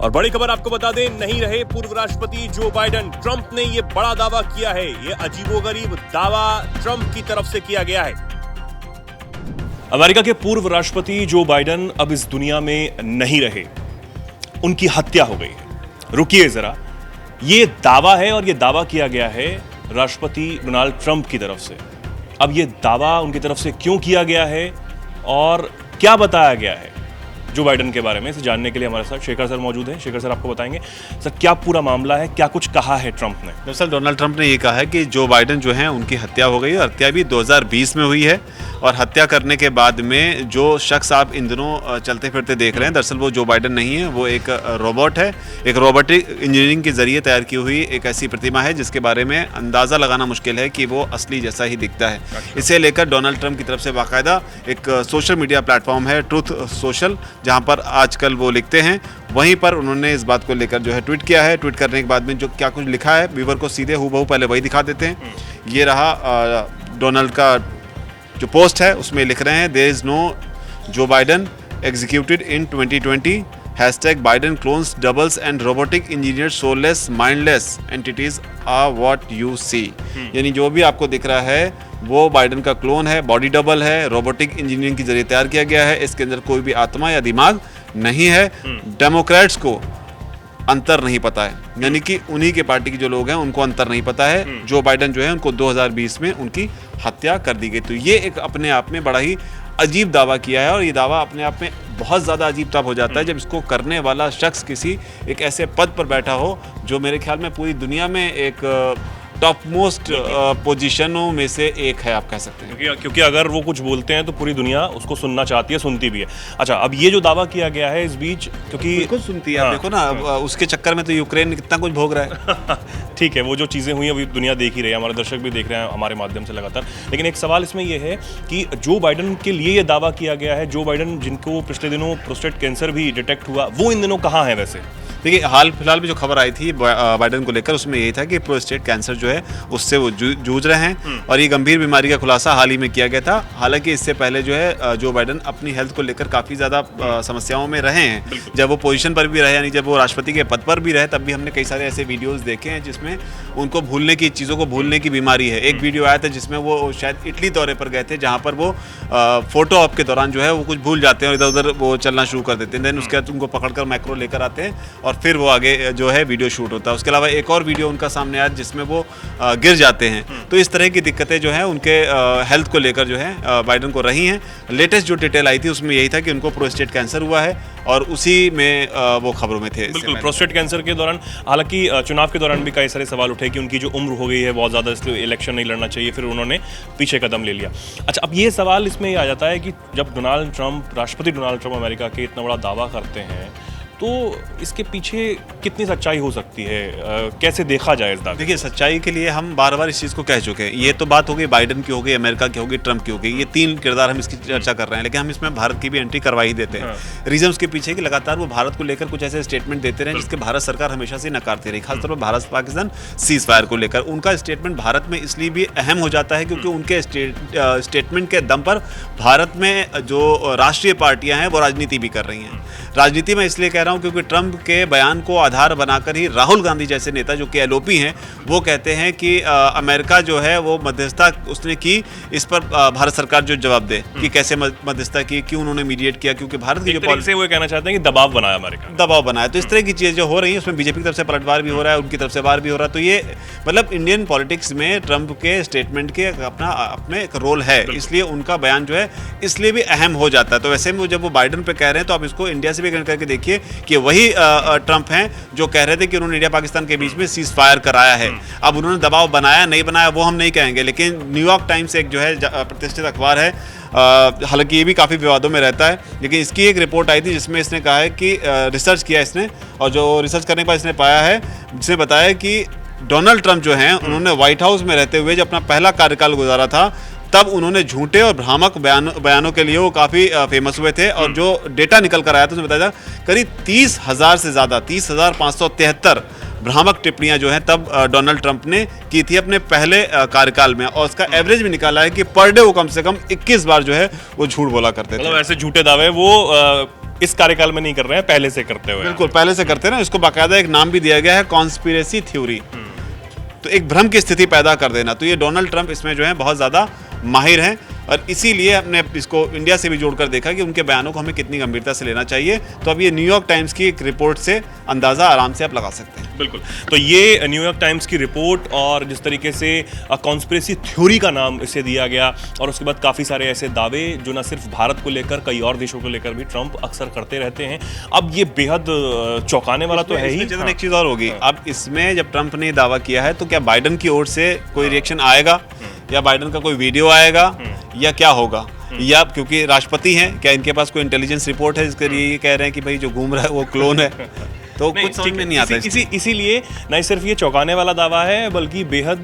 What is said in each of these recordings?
और बड़ी खबर आपको बता दें, नहीं रहे पूर्व राष्ट्रपति जो बाइडेन। ट्रंप ने ये बड़ा दावा किया है। ये अजीबोगरीब दावा ट्रंप की तरफ से किया गया है। अमेरिका के पूर्व राष्ट्रपति जो बाइडेन अब इस दुनिया में नहीं रहे, उनकी हत्या हो गई है। रुकिए जरा, ये दावा है और ये दावा किया गया है राष्ट्रपति डोनाल्ड ट्रंप की तरफ से। अब ये दावा उनकी तरफ से क्यों किया गया है और क्या बताया गया है जो बाइडेन के बारे में, इसे जानने के लिए हमारे साथ शेखर सर मौजूद हैं। शेखर सर आपको बताएंगे सर क्या पूरा मामला है, क्या कुछ कहा है ट्रंप ने। दरअसल डोनाल्ड ट्रंप ने ये कहा है कि जो बाइडेन जो है उनकी हत्या हो गई है। हत्या भी 2020 में हुई है और हत्या करने के बाद में जो शख्स आप इन दिनों चलते फिरते देख रहे हैं, दरअसल वो जो बाइडेन नहीं है, वो एक रोबोट है। एक रोबोटिक इंजीनियरिंग के जरिए तैयार की हुई एक ऐसी प्रतिमा है जिसके बारे में अंदाज़ा लगाना मुश्किल है कि वो असली जैसा ही दिखता है। इसे लेकर डोनाल्ड ट्रंप की तरफ से बाकायदा एक सोशल मीडिया प्लेटफॉर्म है ट्रूथ सोशल, जहाँ पर आजकल वो लिखते हैं, वहीं पर उन्होंने इस बात को लेकर जो है ट्वीट किया है। ट्वीट करने के बाद में जो क्या कुछ लिखा है, व्यूअर को सीधे हूबहू पहले वही दिखा देते हैं। ये रहा डोनाल्ड का जो पोस्ट है, उसमें लिख रहे हैं, देयर इज नो जो Biden executed in 2020 #Biden clones doubles and robotic engineered soulless mindless entities are what you see। यानी जो भी आपको दिख रहा है वो बाइडेन का क्लोन है, बॉडी डबल है, रोबोटिक इंजीनियरिंग के जरिए तैयार किया गया है। इसके अंदर कोई भी आत्मा या दिमाग नहीं है। डेमोक्रेट्स को अंतर नहीं पता है, यानी कि उन्हीं के पार्टी के जो लोग हैं उनको अंतर नहीं पता है। जो बाइडेन जो है उनको 2020 में उनकी हत्या कर दी गई। तो ये एक अपने आप में बड़ा ही अजीब दावा किया है और ये दावा अपने आप में बहुत ज़्यादा अजीब तब हो जाता है जब इसको करने वाला शख्स किसी एक ऐसे पद पर बैठा हो जो मेरे ख्याल में पूरी दुनिया में एक टॉप मोस्ट पोजीशनों में से एक है, आप कह सकते हैं। क्योंकि अगर वो कुछ बोलते हैं तो पूरी दुनिया उसको सुनना चाहती है, सुनती भी है। अच्छा, अब ये जो दावा किया गया है इस बीच, क्योंकि बिल्कुल सुनती है। आप देखो ना, उसके चक्कर में तो यूक्रेन कितना कुछ भोग रहा है। ठीक है, वो जो चीज़ें हुई अभी दुनिया देख ही रही है, हमारे दर्शक भी देख रहे हैं हमारे माध्यम से लगातार। लेकिन एक सवाल इसमें यह है कि जो बाइडेन के लिए ये दावा किया गया है, जो बाइडेन जिनको पिछले दिनों प्रोस्टेट कैंसर भी डिटेक्ट हुआ, वो इन दिनों कहाँ है वैसे? देखिए, हाल फिलहाल में जो खबर आई थी बाइडेन को लेकर, उसमें यही था कि प्रोस्टेट कैंसर जो है उससे वो जूझ रहे हैं और ये गंभीर बीमारी का खुलासा हाल ही में किया गया था। हालांकि इससे पहले जो है जो बाइडेन अपनी हेल्थ को लेकर काफ़ी ज़्यादा समस्याओं में रहे हैं। जब वो पोजीशन पर भी रहे, यानी जब वो राष्ट्रपति के पद पर भी रहे, तब भी हमने कई सारे ऐसे वीडियोस देखे हैं जिसमें उनको भूलने की चीज़ों को भूलने की बीमारी है। एक वीडियो आया था जिसमें वो शायद इटली दौरे पर गए थे, जहाँ पर वो फोटो ऑप के दौरान जो है वो कुछ भूल जाते हैं और इधर उधर वो चलना शुरू कर देते हैं। देन उसके बाद उनको पकड़कर मैक्रो लेकर आते हैं और फिर वो आगे जो है वीडियो शूट होता है। उसके अलावा एक और वीडियो उनका सामने आया जिसमें वो गिर जाते हैं। तो इस तरह की दिक्कतें जो हैं उनके हेल्थ को लेकर जो है बाइडेन को रही हैं। लेटेस्ट जो डिटेल आई थी उसमें यही था कि उनको प्रोस्टेट कैंसर हुआ है और उसी में वो खबरों में थे। बिल्कुल, प्रोस्टेट कैंसर के दौरान, हालांकि चुनाव के दौरान भी कई सारे सवाल उठे कि उनकी जो उम्र हो गई है बहुत ज़्यादा, इसलिए इलेक्शन नहीं लड़ना चाहिए, फिर उन्होंने पीछे कदम ले लिया। अच्छा, अब ये सवाल इसमें ये आ जाता है कि जब राष्ट्रपति डोनाल्ड ट्रंप अमेरिका के इतना बड़ा दावा करते हैं तो इसके पीछे कितनी सच्चाई हो सकती है, कैसे देखा जाए इस दावे? देखिए, सच्चाई के लिए हम बार बार इस चीज़ को कह चुके हैं। ये तो बात हो गई बाइडेन की, हो गई अमेरिका की, हो गई ट्रंप की, हो गई। ये तीन किरदार हम इसकी चर्चा कर रहे हैं, लेकिन हम इसमें भारत की भी एंट्री करवा ही देते हैं। रीजन उसके पीछे कि लगातार वो भारत को लेकर कुछ ऐसे स्टेटमेंट देते रहे जिसके भारत सरकार हमेशा से नकारती रही, खासतौर पर भारत पाकिस्तान सीज फायर को लेकर। उनका स्टेटमेंट भारत में इसलिए भी अहम हो जाता है क्योंकि उनके स्टेटमेंट के दम पर भारत में जो राष्ट्रीय पार्टियां हैं वो राजनीति भी कर रही हैं। राजनीति में इसलिए कह रहा हूं क्योंकि ट्रंप के बयान को आधार बनाकर ही राहुल गांधी जैसे नेता जो कि एलओपी हैं, वो कहते हैं कि अमेरिका जो है वो मध्यस्थता उसने की, इस पर भारत सरकार जो जवाब दे कि कैसे मध्यस्थता की, क्यों उन्होंने मीडिएट किया, क्योंकि भारत की जो पॉलिसी, वो कहना चाहते हैं कि दबाव बनाया, अमेरिका दबाव बनाया। तो इस तरह की चीज़ जो हो रही है उसमें बीजेपी की तरफ से पलटवार भी हो रहा है, उनकी तरफ से वार भी हो रहा है। तो ये मतलब इंडियन पॉलिटिक्स में ट्रंप के स्टेटमेंट के अपने एक रोल है, इसलिए उनका बयान जो है इसलिए भी अहम हो जाता है। तो वैसे में जब वो बाइडेन पे कह रहे हैं तो आप इसको इंडिया से भी कनेक्ट करके देखिए कि वही ट्रंप हैं जो कह रहे थे कि उन्होंने इंडिया पाकिस्तान के बीच में सीज फायर कराया है। अब उन्होंने दबाव बनाया नहीं बनाया वो हम नहीं कहेंगे, लेकिन न्यूयॉर्क टाइम्स एक जो है प्रतिष्ठित अखबार है, हालांकि ये भी काफ़ी विवादों में रहता है, लेकिन इसकी एक रिपोर्ट आई थी जिसमें इसने कहा है कि रिसर्च किया इसने, और जो रिसर्च करने के बाद इसने पाया है, जिसने बताया कि डोनाल्ड ट्रंप जो हैं उन्होंने व्हाइट हाउस में रहते हुए जब अपना पहला कार्यकाल गुजारा था तब उन्होंने झूठे और भ्रामक बयानों के लिए वो काफ़ी फेमस हुए थे। और जो डेटा निकल कर आया था उसमें बताया करीब 30,000 से ज़्यादा 30,573 भ्रामक टिप्पणियां जो हैं तब डोनाल्ड ट्रंप ने की थी अपने पहले कार्यकाल में, और उसका एवरेज भी निकाला है कि पर डे वो कम से कम 21 बार जो है वो झूठ बोला करते थे। मतलब ऐसे झूठे दावे वो इस कार्यकाल में नहीं कर रहे हैं, पहले से करते हुए। बिल्कुल पहले से करते हैं ना, इसको बाकायदा एक नाम भी दिया गया है, कॉन्स्पिरेसी थ्योरी। तो एक भ्रम की स्थिति पैदा कर देना, तो ये डोनाल्ड ट्रंप इसमें जो है बहुत ज़्यादा माहिर हैं, और इसीलिए हमने इसको इंडिया से भी जोड़कर देखा कि उनके बयानों को हमें कितनी गंभीरता से लेना चाहिए। तो अब ये न्यूयॉर्क टाइम्स की एक रिपोर्ट से अंदाज़ा आराम से आप लगा सकते हैं। बिल्कुल, तो ये न्यूयॉर्क टाइम्स की रिपोर्ट और जिस तरीके से कॉन्स्पिरेसी थ्योरी का नाम इसे दिया गया, और उसके बाद काफ़ी सारे ऐसे दावे जो ना सिर्फ भारत को लेकर कई और देशों को लेकर भी ट्रंप अक्सर करते रहते हैं। अब ये बेहद चौंकाने वाला तो है ही। हाँ। एक चीज़ और होगी, अब इसमें जब ट्रंप ने दावा किया है तो क्या बाइडन की ओर से कोई रिएक्शन आएगा, या बाइडन का कोई वीडियो आएगा, या क्या होगा, या क्योंकि राष्ट्रपति हैं, क्या इनके पास कोई इंटेलिजेंस रिपोर्ट है जिसके लिए ये कह रहे हैं कि भाई जो घूम रहा है वो क्लोन है? तो कुछ समझ में नहीं आता। इसीलिए नहीं सिर्फ ये चौंकाने वाला दावा है, बल्कि बेहद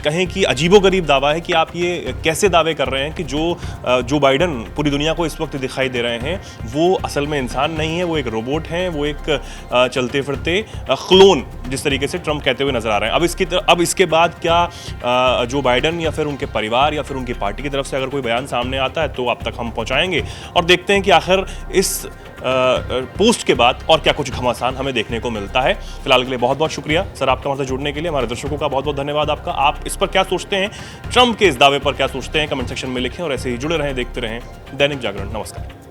कहें कि अजीबोगरीब दावा है कि आप ये कैसे दावे कर रहे हैं कि जो बाइडन पूरी दुनिया को इस वक्त दिखाई दे रहे हैं वो असल में इंसान नहीं है, वो एक रोबोट हैं, वो एक चलते फिरते क्लोन, जिस तरीके से ट्रंप कहते हुए नजर आ रहे हैं। अब इसके बाद क्या जो बाइडन या फिर उनके परिवार या फिर उनकी पार्टी की तरफ से अगर कोई बयान सामने आता है तो आप तक हम पहुंचाएंगे, और देखते हैं कि आखिर इस पोस्ट के बाद और क्या कुछ घमासान हमें देखने को मिलता है। फिलहाल के लिए बहुत बहुत शुक्रिया सर आपका हमारे साथ जुड़ने के लिए। हमारे दर्शकों का बहुत बहुत धन्यवाद आपका। आप इस पर क्या सोचते हैं, ट्रंप के इस दावे पर क्या सोचते हैं, कमेंट सेक्शन में लिखें, और ऐसे ही जुड़े रहें, देखते रहें दैनिक जागरण। नमस्कार।